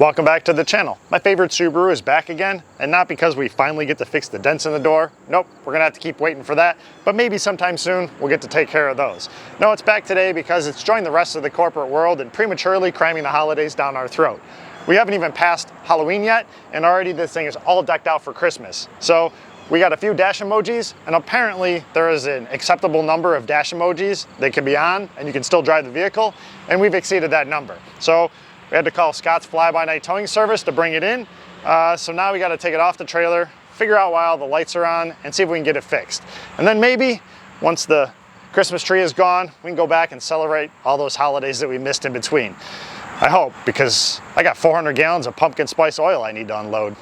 Welcome back to the channel. My favorite Subaru is back again, and not because we finally get to fix the dents in the door. Nope, we're gonna have to keep waiting for that, but maybe sometime soon we'll get to take care of those. No, it's back today because it's joined the rest of the corporate world and prematurely cramming the holidays down our throat. We haven't even passed Halloween yet, and already this thing is all decked out for Christmas. So we got a few dash emojis, and apparently there is an acceptable number of dash emojis that can be on, and you can still drive the vehicle, and we've exceeded that number. So we had to call Scott's Fly-By-Night Towing Service to bring it in. So now we got to take it off the trailer, figure out why all the lights are on, and see if we can get it fixed. And then maybe, once the Christmas tree is gone, we can go back and celebrate all those holidays that we missed in between. I hope, because I got 400 gallons of pumpkin spice oil I need to unload.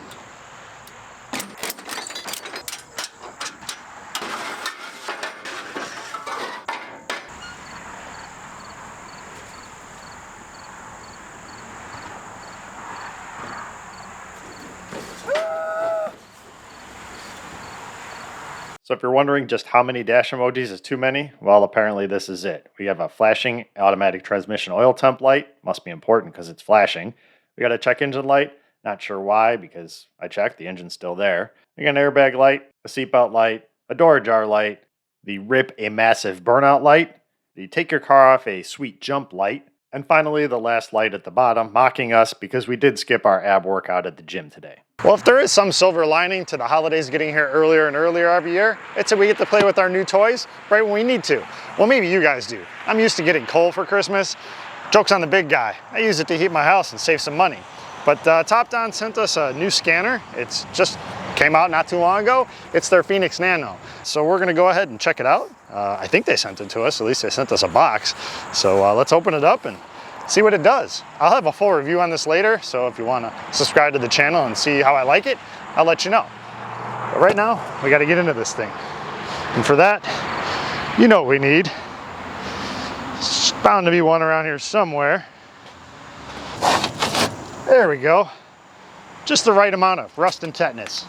So if you're wondering just how many dash emojis is too many, well, apparently this is it. We have a flashing automatic transmission oil temp light. Must be important because it's flashing. We got a check engine light. Not sure why, because I checked, the engine's still there. We got an airbag light, a seatbelt light, a door ajar light, the rip a massive burnout light, the take your car off a sweet jump light, and finally the last light at the bottom, mocking us because we did skip our ab workout at the gym today. Well, if there is some silver lining to the holidays getting here earlier and earlier every year, it's that we get to play with our new toys right when we need to. Well, maybe you guys do. I'm used to getting coal for Christmas. Joke's on the big guy. I use it to heat my house and save some money. But Top Don sent us a new scanner. It's just came out not too long ago. It's their Phoenix Nano. So we're gonna go ahead and check it out. I think they sent it to us, at least they sent us a box. So let's open it up and see what it does. I'll have a full review on this later, so if you want to subscribe to the channel and see how I like it, I'll let you know. But right now, we got to get into this thing. And for that, you know what we need. There's bound to be one around here somewhere. There we go. Just the right amount of rust and tetanus.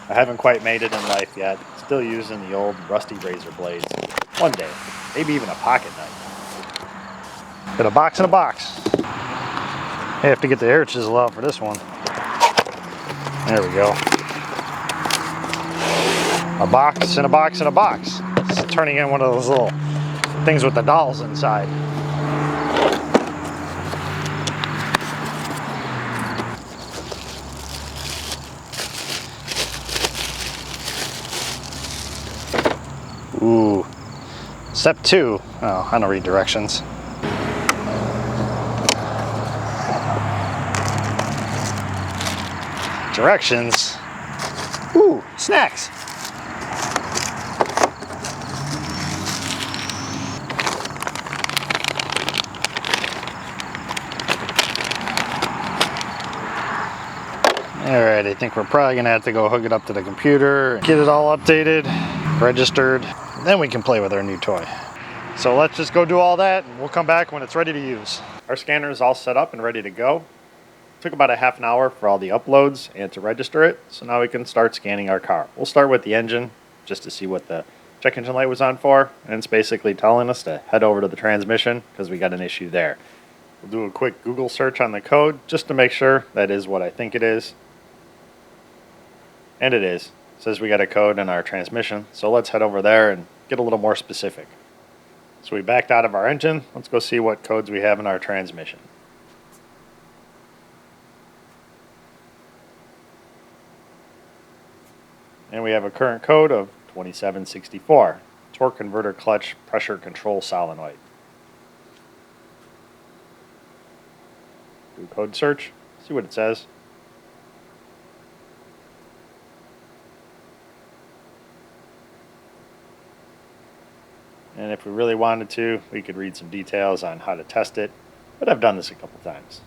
I haven't quite made it in life yet. Still using the old rusty razor blades. One day, maybe even a pocket knife. Got a box in a box. I have to get the air chisel out for this one. There we go. A box in a box in a box. It's turning in one of those little things with the dolls inside. Ooh. Step 2. Oh, I don't read directions. Directions. Ooh, snacks. All right, I think we're probably gonna have to go hook it up to the computer, get it all updated, registered, then we can play with our new toy. So let's just go do all that and we'll come back when it's ready to use. Our scanner is all set up and ready to go. Took about a half an hour for all the uploads and to register it, so now we can start scanning our car. We'll start with the engine just to see what the check engine light was on for, and it's basically telling us to head over to the transmission because we got an issue there. We'll do a quick Google search on the code just to make sure that is what I think it is. And it is. It says we got a code in our transmission, so let's head over there and get a little more specific. So we backed out of our engine. Let's go see what codes we have in our transmission. And we have a current code of 2764, torque converter clutch pressure control solenoid. Do code search, see what it says. And if we really wanted to, we could read some details on how to test it, but I've done this a couple times.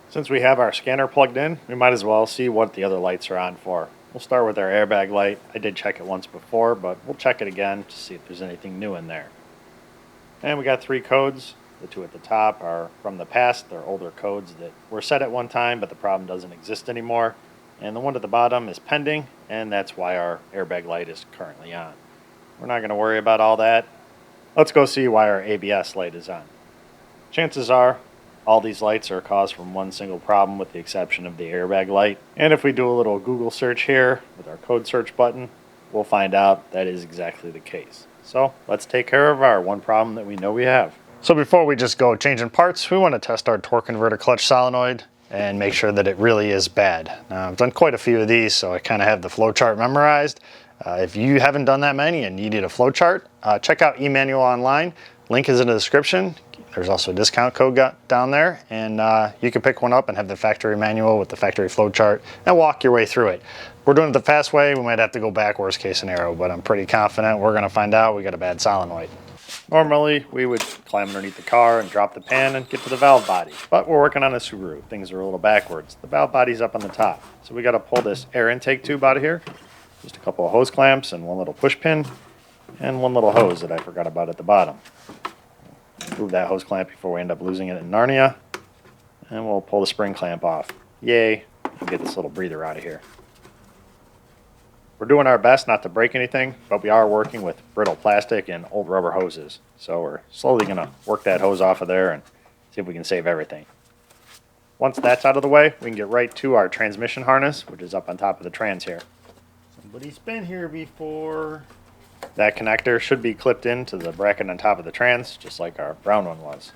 Since we have our scanner plugged in, we might as well see what the other lights are on for. We'll start with our airbag light. I did check it once before, but we'll check it again to see if there's anything new in there. And we got 3 codes. The 2 at the top are from the past. They're older codes that were set at one time, but the problem doesn't exist anymore. And the one at the bottom is pending, and that's why our airbag light is currently on. We're not going to worry about all that. Let's go see why our ABS light is on. Chances are All these lights are caused from one single problem with the exception of the airbag light. And if we do a little Google search here with our code search button, we'll find out that is exactly the case. So let's take care of our one problem that we know we have. So before we just go changing parts, we want to test our torque converter clutch solenoid and make sure that it really is bad. Now, I've done quite a few of these, so I kind of have the flow chart memorized. If you haven't done that many and needed a flow chart, check out eManual online. Link is in the description. There's also a discount code down there, and you can pick one up and have the factory manual with the factory flow chart and walk your way through it. We're doing it the fast way. We might have to go back, worst case scenario, but I'm pretty confident we're going to find out we got a bad solenoid. Normally, we would climb underneath the car and drop the pan and get to the valve body, but we're working on a Subaru. Things are a little backwards. The valve body's up on the top, so we got to pull this air intake tube out of here. Just a couple of hose clamps and one little push pin and one little hose that I forgot about at the bottom. Move that hose clamp before we end up losing it in Narnia, and we'll pull the spring clamp off. Yay, and get this little breather out of here. We're doing our best not to break anything, but we are working with brittle plastic and old rubber hoses. So we're slowly going to work that hose off of there and see if we can save everything. Once that's out of the way, we can get right to our transmission harness, which is up on top of the trans here. Somebody's been here before. That connector should be clipped into the bracket on top of the trans, just like our brown one was.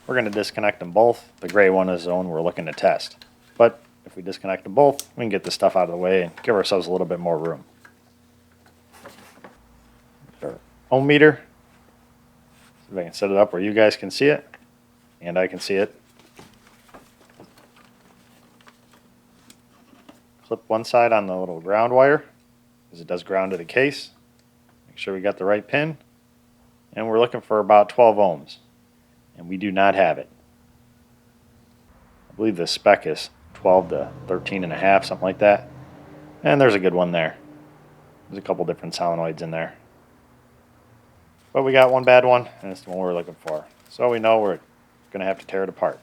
We're going to disconnect them both. The gray one is the one we're looking to test. But if we disconnect them both, we can get this stuff out of the way and give ourselves a little bit more room. Our ohm meter. See if I can set it up where you guys can see it, and I can see it. Clip one side on the little ground wire, because it does ground to the case. Make sure we got the right pin. And we're looking for about 12 ohms. And we do not have it. I believe the spec is 12 to 13 and a half, something like that. And there's a good one there. There's a couple different solenoids in there. But we got one bad one, and it's the one we're looking for. So we know we're going to have to tear it apart.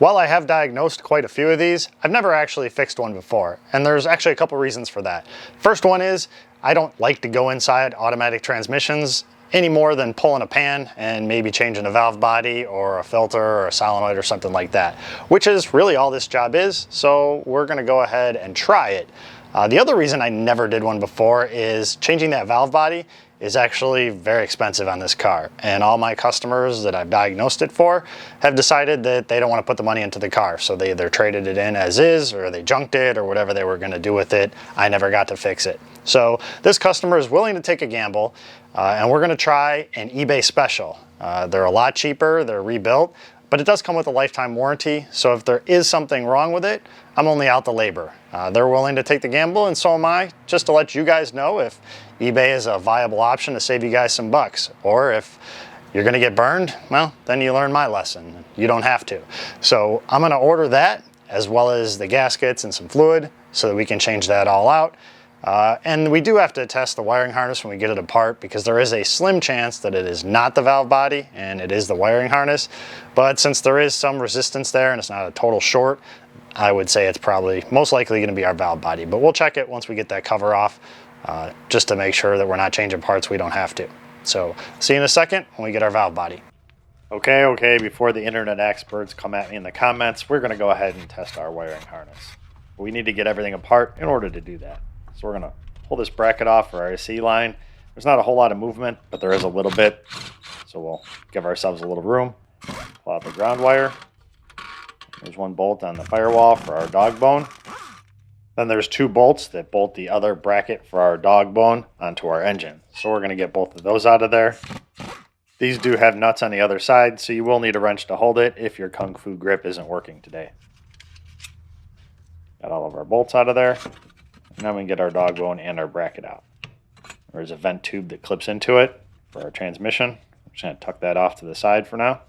While I have diagnosed quite a few of these, I've never actually fixed one before. And there's actually a couple reasons for that. First one is, I don't like to go inside automatic transmissions any more than pulling a pan and maybe changing a valve body or a filter or a solenoid or something like that, which is really all this job is. So we're going to go ahead and try it. The other reason I never did one before is changing that valve body is actually very expensive on this car. And all my customers that I've diagnosed it for have decided that they don't want to put the money into the car. So they either traded it in as is, or they junked it, or whatever they were going to do with it. I never got to fix it. So this customer is willing to take a gamble, and we're going to try an eBay special. They're a lot cheaper, they're rebuilt, but it does come with a lifetime warranty. So if there is something wrong with it, I'm only out the labor. They're willing to take the gamble, and so am I, just to let you guys know if eBay is a viable option to save you guys some bucks. Or if you're going to get burned, well, then you learn my lesson. You don't have to. So I'm going to order that, as well as the gaskets and some fluid, so that we can change that all out. And we do have to test the wiring harness when we get it apart, because there is a slim chance that it is not the valve body and it is the wiring harness. But since there is some resistance there and it's not a total short, I would say it's probably most likely going to be our valve body. But we'll check it once we get that cover off, just to make sure that we're not changing parts we don't have to. So see you in a second when we get our valve body. Okay, before the internet experts come at me in the comments, we're going to go ahead and test our wiring harness. We need to get everything apart in order to do that. So we're going to pull this bracket off for our AC line. There's not a whole lot of movement, but there is a little bit. So we'll give ourselves a little room. Pull out the ground wire. There's one bolt on the firewall for our dog bone. Then there's two bolts that bolt the other bracket for our dog bone onto our engine. So we're going to get both of those out of there. These do have nuts on the other side, so you will need a wrench to hold it if your Kung Fu grip isn't working today. Got all of our bolts out of there. Now we can get our dog bone and our bracket out. There's a vent tube that clips into it for our transmission. I'm just going to tuck that off to the side for now.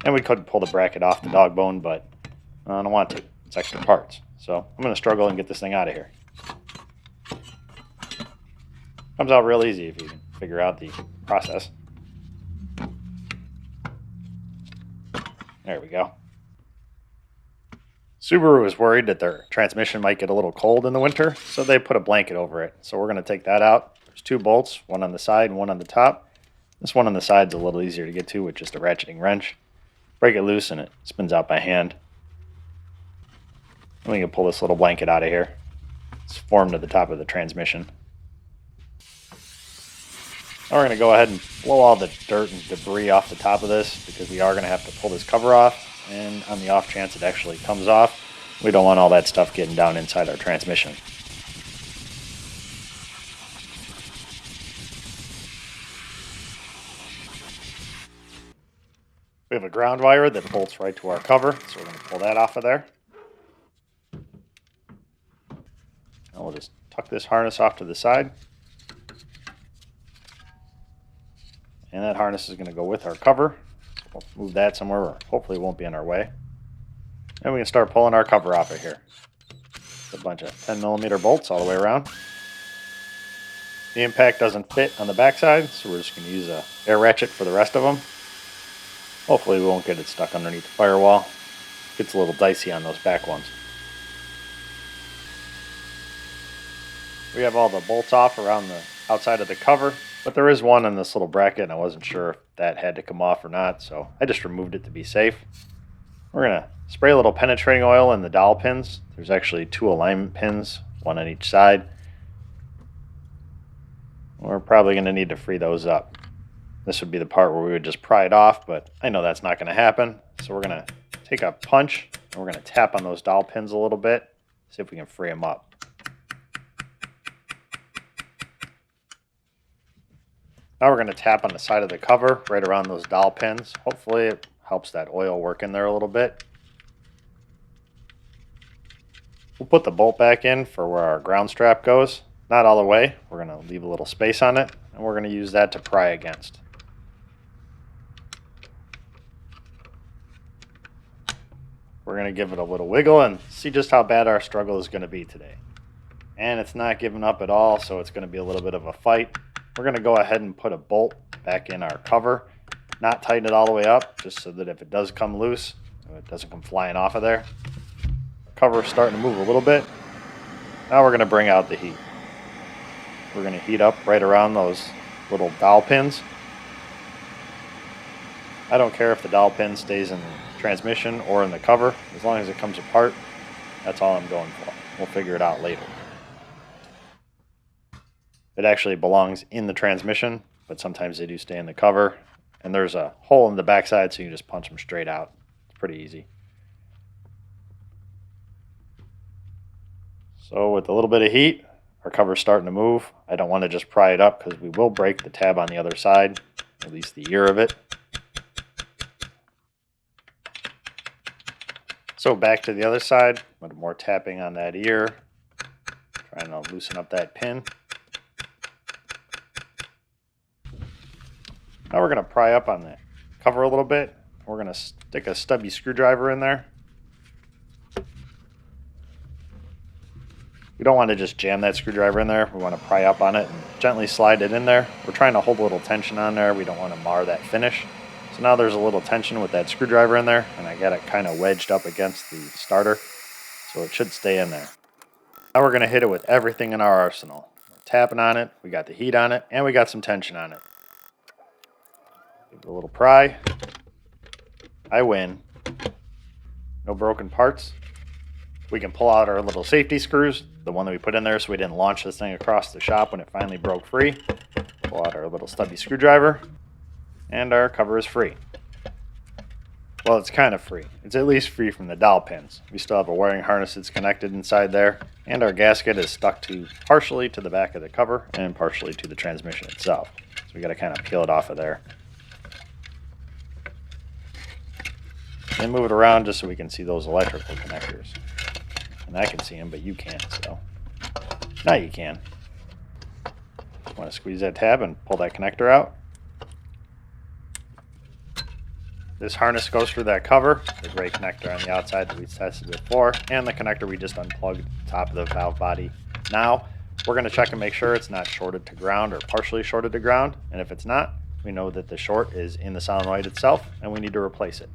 And we could pull the bracket off the dog bone, but I don't want to. It's extra parts. So I'm going to struggle and get this thing out of here. Comes out real easy if you can figure out the process. There we go. Subaru is worried that their transmission might get a little cold in the winter, so they put a blanket over it. So we're going to take that out. There's two bolts, one on the side and one on the top. This one on the side is a little easier to get to with just a ratcheting wrench. Break it loose and it spins out by hand. And we can pull this little blanket out of here. It's formed to the top of the transmission. Now we're going to go ahead and blow all the dirt and debris off the top of this, because we are going to have to pull this cover off, and on the off chance it actually comes off, we don't want all that stuff getting down inside our transmission. We have a ground wire that bolts right to our cover, so we're going to pull that off of there. And we'll just tuck this harness off to the side. And that harness is going to go with our cover. So we'll move that somewhere where hopefully it won't be in our way. And we can start pulling our cover off of here. A bunch of 10mm bolts all the way around. The impact doesn't fit on the backside, so we're just going to use a air ratchet for the rest of them. Hopefully we won't get it stuck underneath the firewall. It gets a little dicey on those back ones. We have all the bolts off around the outside of the cover, but there is one in this little bracket and I wasn't sure if that had to come off or not, so I just removed it to be safe. We're going to spray a little penetrating oil in the dowel pins. There's actually 2 alignment pins, 1 on each side. We're probably going to need to free those up. This would be the part where we would just pry it off, but I know that's not going to happen. So we're going to take a punch and we're going to tap on those dowel pins a little bit, see if we can free them up. Now we're going to tap on the side of the cover right around those dowel pins. Hopefully it helps that oil work in there a little bit. We'll put the bolt back in for where our ground strap goes. Not all the way. We're going to leave a little space on it, and we're going to use that to pry against. We're going to give it a little wiggle and see just how bad our struggle is going to be today. And it's not giving up at all, so it's going to be a little bit of a fight. We're going to go ahead and put a bolt back in our cover. Not tighten it all the way up, just so that if it does come loose, it doesn't come flying off of there. Cover's starting to move a little bit. Now we're going to bring out the heat. We're going to heat up right around those little dowel pins. I don't care if the dowel pin stays in the transmission or in the cover. As long as it comes apart, that's all I'm going for. We'll figure it out later. It actually belongs in the transmission, but sometimes they do stay in the cover. And there's a hole in the backside, so you can just punch them straight out. It's pretty easy. So with a little bit of heat, our cover's starting to move. I don't want to just pry it up because we will break the tab on the other side, at least the ear of it. So back to the other side, a little more tapping on that ear, trying to loosen up that pin. Now we're going to pry up on the cover a little bit. We're going to stick a stubby screwdriver in there. We don't want to just jam that screwdriver in there. We want to pry up on it and gently slide it in there. We're trying to hold a little tension on there. We don't want to mar that finish. So now there's a little tension with that screwdriver in there, and I got it kind of wedged up against the starter, so it should stay in there. Now we're going to hit it with everything in our arsenal. We're tapping on it, we got the heat on it, and we got some tension on it. Give it a little pry. I win. No broken parts. We can pull out our little safety screws, the one that we put in there so we didn't launch this thing across the shop when it finally broke free. Pull out our little stubby screwdriver, and our cover is free. Well, it's kind of free. It's at least free from the dowel pins. We still have a wiring harness that's connected inside there, and our gasket is stuck to partially to the back of the cover and partially to the transmission itself. So we got to kind of peel it off of there. And move it around just so we can see those electrical connectors. And I can see them, but you can't, so. Now you can. Want to squeeze that tab and pull that connector out. This harness goes through that cover, the gray connector on the outside that we tested before, and the connector we just unplugged at the top of the valve body. Now, we're going to check and make sure it's not shorted to ground or partially shorted to ground, and if it's not, we know that the short is in the solenoid itself, and we need to replace it.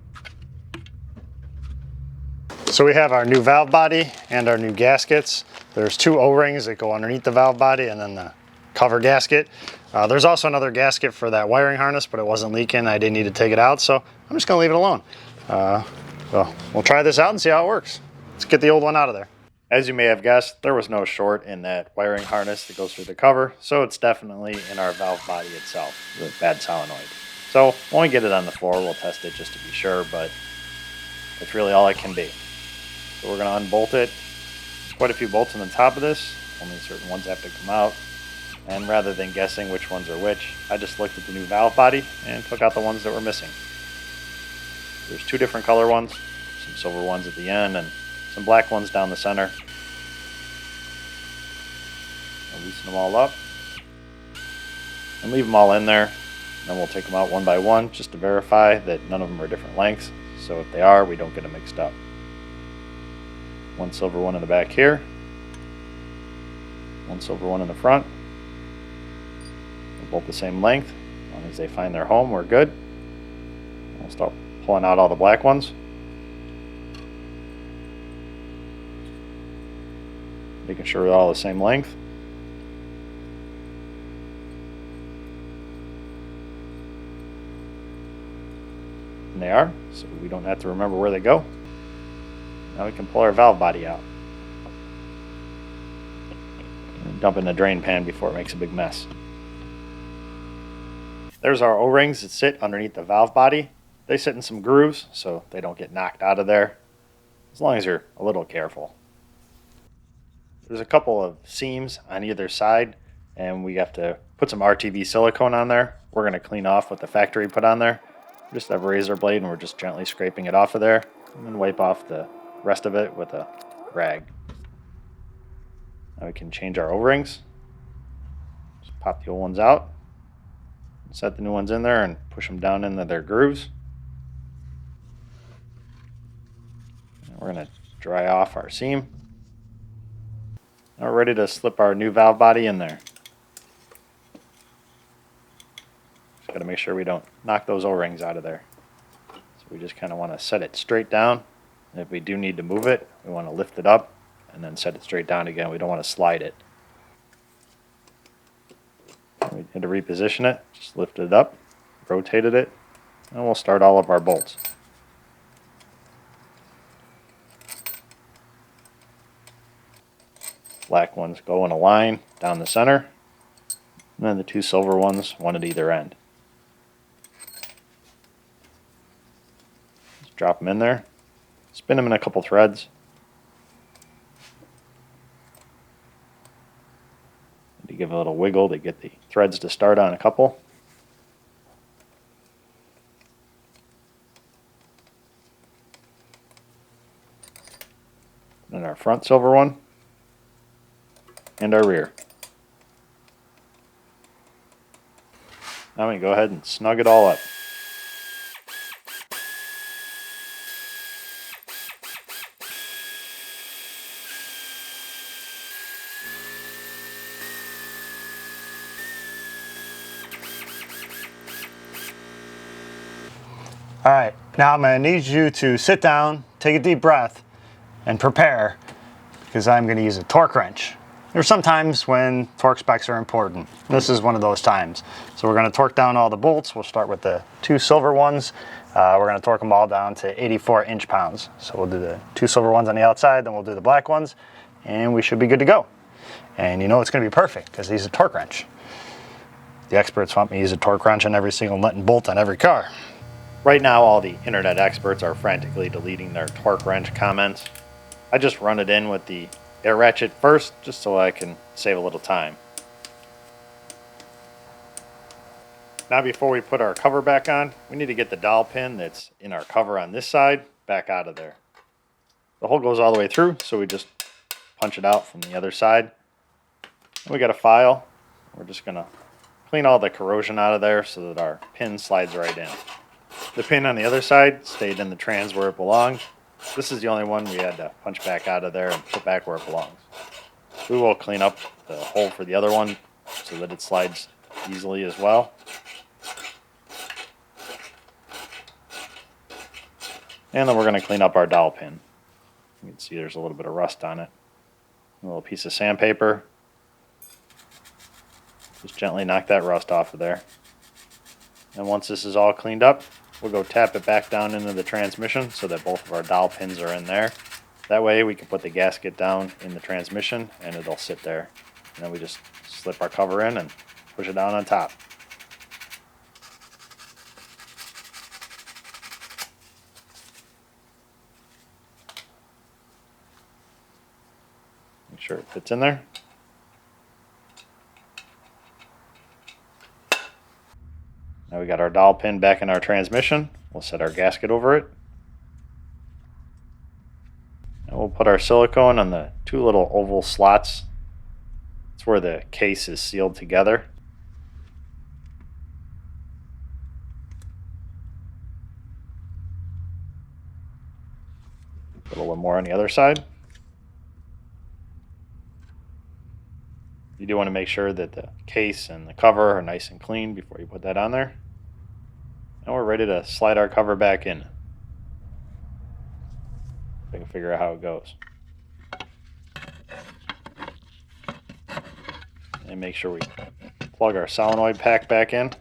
So we have our new valve body and our new gaskets. There's two O-rings that go underneath the valve body, and then the cover gasket. There's also another gasket for that wiring harness, but it wasn't leaking. I didn't need to take it out, so I'm just gonna leave it alone. So we'll try this out and see how it works. Let's get the old one out of there. As you may have guessed, there was no short in that wiring harness that goes through the cover, so it's definitely in our valve body itself, the bad solenoid. So when we get it on the floor, we'll test it just to be sure, but it's really all it can be. So we're going to unbolt it. There's quite a few bolts on the top of this, only certain ones have to come out. And rather than guessing which ones are which, I just looked at the new valve body and took out the ones that were missing. There's two different color ones, some silver ones at the end and some black ones down the center. I'll loosen them all up and leave them all in there. Then we'll take them out one by one just to verify that none of them are different lengths. So if they are, we don't get them mixed up. One silver one in the back here. One silver one in the front. They're both the same length. As long as they find their home, we're good. We'll start pulling out all the black ones. Making sure they're all the same length. And they are, so we don't have to remember where they go. Now we can pull our valve body out. And dump in the drain pan before it makes a big mess. There's our O-rings that sit underneath the valve body. They sit in some grooves so they don't get knocked out of there, as long as you're a little careful. There's a couple of seams on either side, and we have to put some RTV silicone on there. We're going to clean off what the factory put on there. We just have a razor blade, and we're just gently scraping it off of there, and then wipe off the rest of it with a rag. Now we can change our O-rings. Just pop the old ones out, set the new ones in there, and push them down into their grooves. And we're going to dry off our seam. Now we're ready to slip our new valve body in there. Just got to make sure we don't knock those O-rings out of there. So we just kind of want to set it straight down. And if we do need to move it, we want to lift it up and then set it straight down again. We don't want to slide it. We need to reposition it. Just lifted it up, rotated it, and we'll start all of our bolts. Black ones go in a line down the center, and then the two silver ones, one at either end. Just drop them in there, spin them in a couple threads. And to give a little wiggle to get the threads to start on a couple. Then our front silver one. And our rear. Now we can go ahead and snug it all up. All right, now I'm going to need you to sit down, take a deep breath, and prepare, because I'm going to use a torque wrench. There's some times when torque specs are important. This is one of those times. So we're going to torque down all the bolts. We'll start with the two silver ones. We're going to torque them all down to 84 inch-pounds. So we'll do the two silver ones on the outside, then we'll do the black ones, and we should be good to go. And you know it's going to be perfect because these are torque wrench. The experts want me to use a torque wrench on every single nut and bolt on every car. Right now, all the internet experts are frantically deleting their torque wrench comments. I just run it in with the air ratchet first, just so I can save a little time. Now before we put our cover back on, we need to get the dowel pin that's in our cover on this side back out of there. The hole goes all the way through, so we just punch it out from the other side. And we got a file. We're just going to clean all the corrosion out of there so that our pin slides right in. The pin on the other side stayed in the trans where it belonged. This is the only one we had to punch back out of there and put back where it belongs. We will clean up the hole for the other one so that it slides easily as well. And then we're going to clean up our dowel pin. You can see there's a little bit of rust on it. A little piece of sandpaper. Just gently knock that rust off of there. And once this is all cleaned up, we'll go tap it back down into the transmission so that both of our dowel pins are in there. That way we can put the gasket down in the transmission and it'll sit there. And then we just slip our cover in and push it down on top. Make sure it fits in there. Now we got our dowel pin back in our transmission. We'll set our gasket over it. And we'll put our silicone on the two little oval slots. It's where the case is sealed together. Put a little more on the other side. You do want to make sure that the case and the cover are nice and clean before you put that on there. And we're ready to slide our cover back in. We can figure out how it goes. And make sure we plug our solenoid pack back in.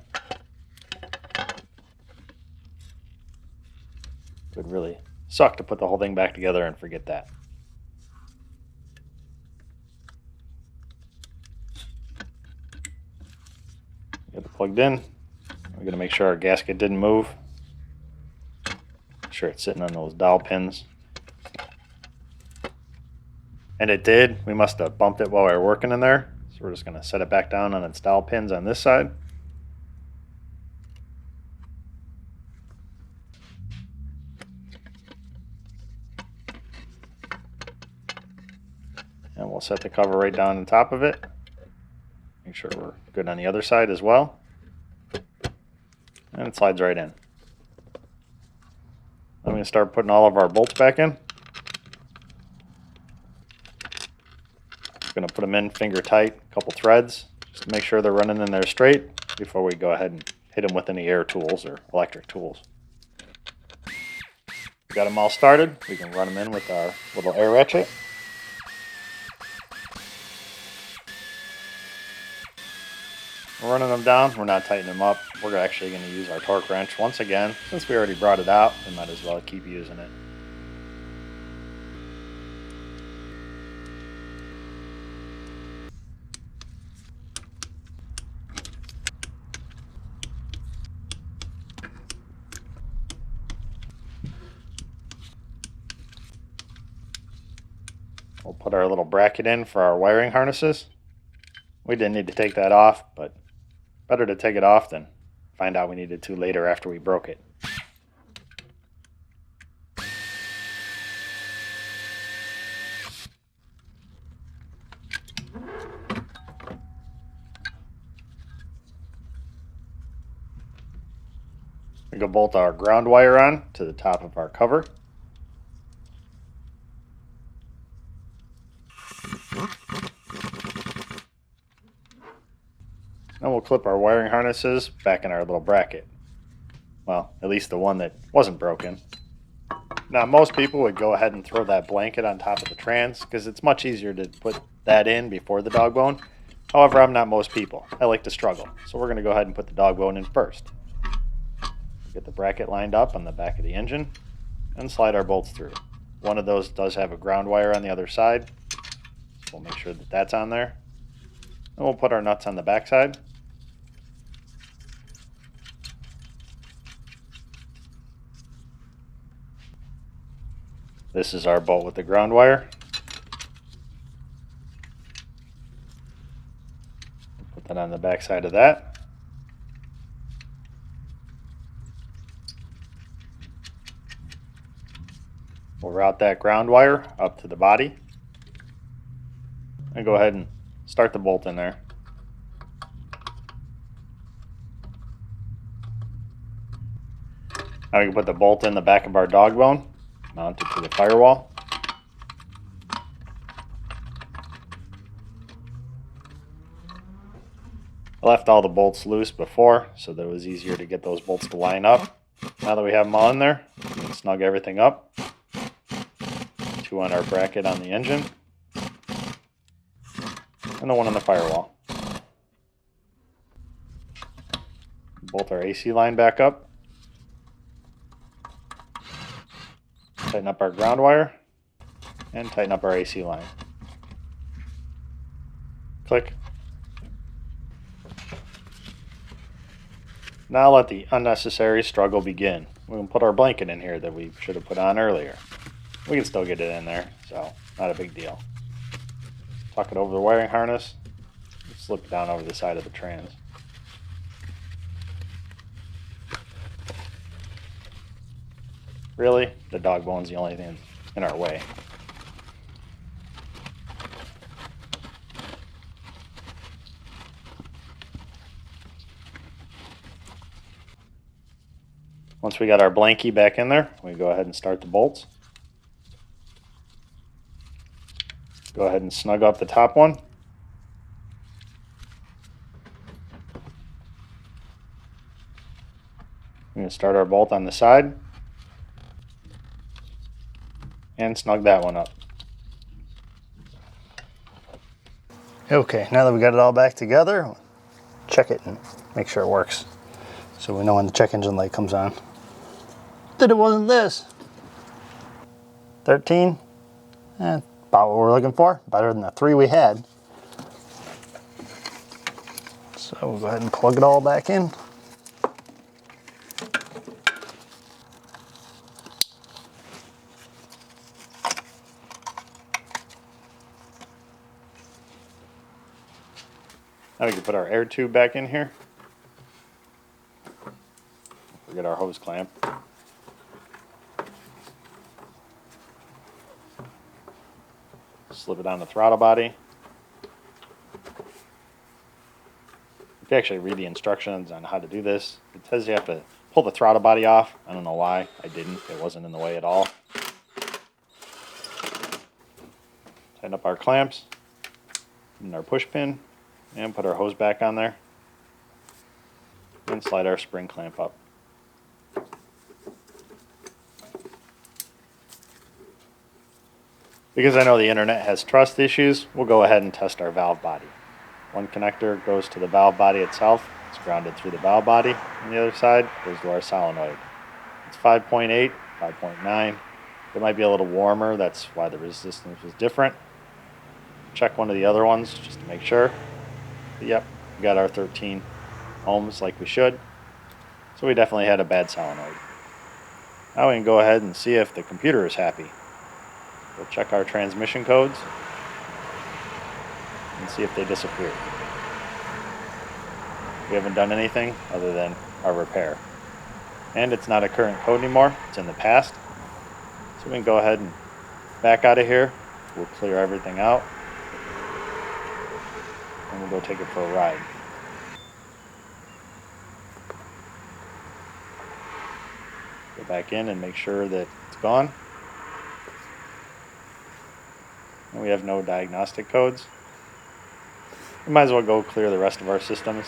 It would really suck to put the whole thing back together and forget that. Get it plugged in. We're going to make sure our gasket didn't move. Make sure it's sitting on those dowel pins. And it did. We must have bumped it while we were working in there. So we're just going to set it back down on its dowel pins on this side. And we'll set the cover right down on top of it. Make sure we're good on the other side as well. And it slides right in. I'm going to start putting all of our bolts back in. Going to put them in finger tight, a couple threads, just to make sure they're running in there straight before we go ahead and hit them with any air tools or electric tools. Got them all started. We can run them in with our little air ratchet. We're running them down. We're not tightening them up. We're actually going to use our torque wrench once again. Since we already brought it out, we might as well keep using it. We'll put our little bracket in for our wiring harnesses. We didn't need to take that off, but better to take it off than find out we needed to later after we broke it. We go bolt our ground wire on to the top of our cover. Then we'll clip our wiring harnesses back in our little bracket. Well, at least the one that wasn't broken. Now, most people would go ahead and throw that blanket on top of the trans because it's much easier to put that in before the dog bone. However, I'm not most people. I like to struggle. So we're going to go ahead and put the dog bone in first. Get the bracket lined up on the back of the engine and slide our bolts through. One of those does have a ground wire on the other side. So we'll make sure that that's on there. And we'll put our nuts on the back side. This is our bolt with the ground wire. Put that on the back side of that. We'll route that ground wire up to the body. And go ahead and start the bolt in there. Now we can put the bolt in the back of our dog bone, mounted to the firewall. I left all the bolts loose before so that it was easier to get those bolts to line up. Now that we have them all in there, we can snug everything up. Two on our bracket on the engine, and the one on the firewall. Bolt our AC line back up. Tighten up our ground wire and tighten up our AC line. Click. Now let the unnecessary struggle begin. We can put our blanket in here that we should have put on earlier. We can still get it in there, so not a big deal. Tuck it over the wiring harness, slip it down over the side of the trans. Really, the dog bone's the only thing in our way. Once we got our blankie back in there, we go ahead and start the bolts. Go ahead and snug up the top one. We're going to start our bolt on the side and snug that one up. Okay, now that we got it all back together, check it and make sure it works, so we know when the check engine light comes on that it wasn't this. 13, about what we're looking for, better than the 3 we had. So we'll go ahead and plug it all back in. Now we can put our air tube back in here. We'll get our hose clamp. Slip it on the throttle body. If you actually read the instructions on how to do this, it says you have to pull the throttle body off. I don't know why. I didn't. It wasn't in the way at all. Tighten up our clamps and our push pin and put our hose back on there. And slide our spring clamp up. Because I know the internet has trust issues, we'll go ahead and test our valve body. One connector goes to the valve body itself. It's grounded through the valve body. On the other side goes to our solenoid. It's 5.8, 5.9. It might be a little warmer. That's why the resistance was different. Check one of the other ones just to make sure. But yep, we got our 13 ohms like we should. So we definitely had a bad solenoid. Now we can go ahead and see if the computer is happy. We'll check our transmission codes and see if they disappear. We haven't done anything other than our repair. And it's not a current code anymore, it's in the past. So we can go ahead and back out of here. We'll clear everything out. And we'll go take it for a ride. Go back in and make sure that it's gone. And we have no diagnostic codes. We might as well go clear the rest of our systems.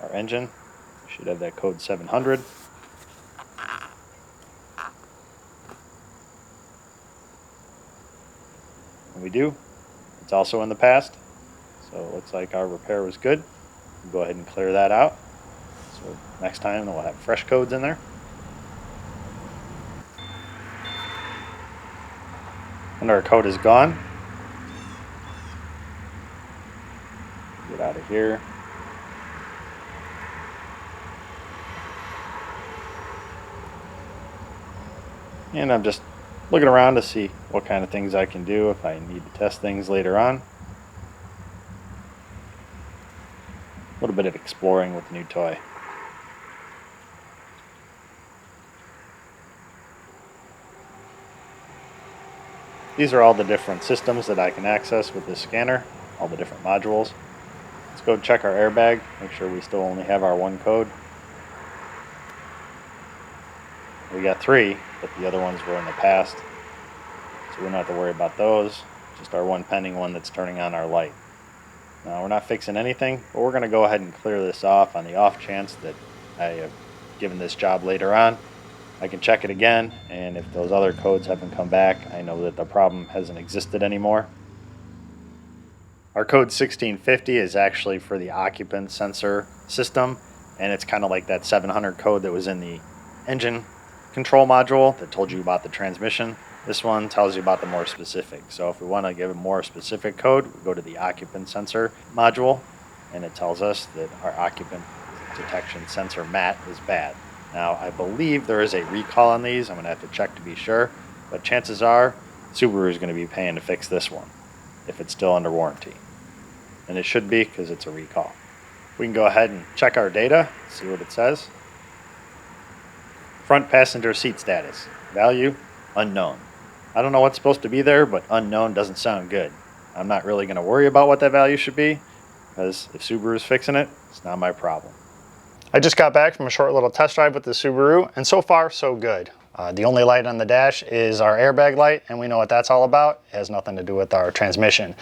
Our engine should have that code 700. And we do. It's also in the past. So it looks like our repair was good. We'll go ahead and clear that out. So next time we'll have fresh codes in there. And our code is gone. Get out of here. And I'm just looking around to see what kind of things I can do if I need to test things later on. A little bit of exploring with the new toy. These are all the different systems that I can access with this scanner, all the different modules. Let's go check our airbag, make sure we still only have our one code. We got 3, but the other ones were in the past, so we don't have to worry about those. Just our one pending one that's turning on our light. Now we're not fixing anything, but we're going to go ahead and clear this off on the off chance that I have given this job later on. I can check it again, and if those other codes haven't come back, I know that the problem hasn't existed anymore. Our code 1650 is actually for the occupant sensor system, and it's kind of like that 700 code that was in the engine control module that told you about the transmission. This one tells you about the more specific. So if we want to give a more specific code, we go to the occupant sensor module, and it tells us that our occupant detection sensor mat is bad. Now, I believe there is a recall on these. I'm going to have to check to be sure, but chances are Subaru is going to be paying to fix this one if it's still under warranty. And it should be, because it's a recall. We can go ahead and check our data, see what it says. Front passenger seat status, value unknown. I don't know what's supposed to be there, but unknown doesn't sound good. I'm not really going to worry about what that value should be, because if Subaru's fixing it, it's not my problem. I just got back from a short little test drive with the Subaru, and so far, so good. The only light on the dash is our airbag light, and we know what that's all about. It has nothing to do with our transmission.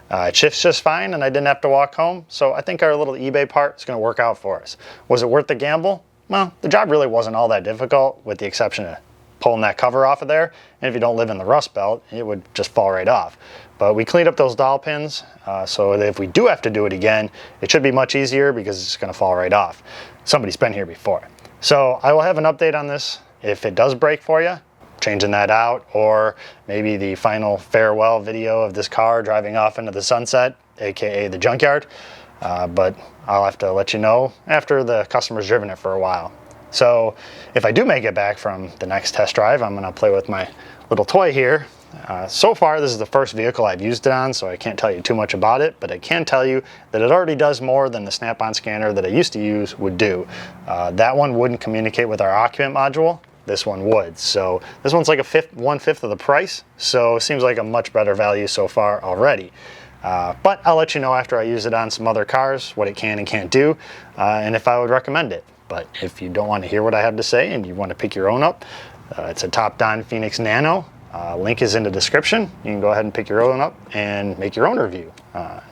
It shifts just fine, and I didn't have to walk home, so I think our little eBay part is going to work out for us. Was it worth the gamble? Well, the job really wasn't all that difficult, with the exception of pulling that cover off of there, and if you don't live in the Rust Belt, it would just fall right off. But we cleaned up those dowel pins, so that if we do have to do it again, it should be much easier because it's going to fall right off. Somebody's been here before. So I will have an update on this if it does break for you, changing that out, or maybe the final farewell video of this car driving off into the sunset, aka the junkyard. But I'll have to let you know after the customer's driven it for a while. So if I do make it back from the next test drive, I'm going to play with my little toy here. So far, this is the first vehicle I've used it on, so I can't tell you too much about it, but I can tell you that it already does more than the snap-on scanner that I used to use would do. That one wouldn't communicate with our occupant module. This one would. So this one's like one-fifth of the price, so it seems like a much better value so far already. But I'll let you know after I use it on some other cars what it can and can't do, and if I would recommend it. But if you don't want to hear what I have to say and you want to pick your own up, it's a top-down Phoenix Nano. Link is in the description. You can go ahead and pick your own up and make your own review.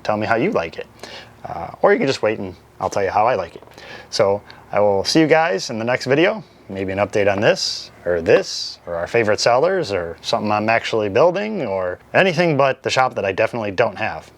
Tell me how you like it. Or you can just wait and I'll tell you how I like it. So I will see you guys in the next video. Maybe an update on this, or our favorite sellers, or something I'm actually building, or anything but the shop that I definitely don't have.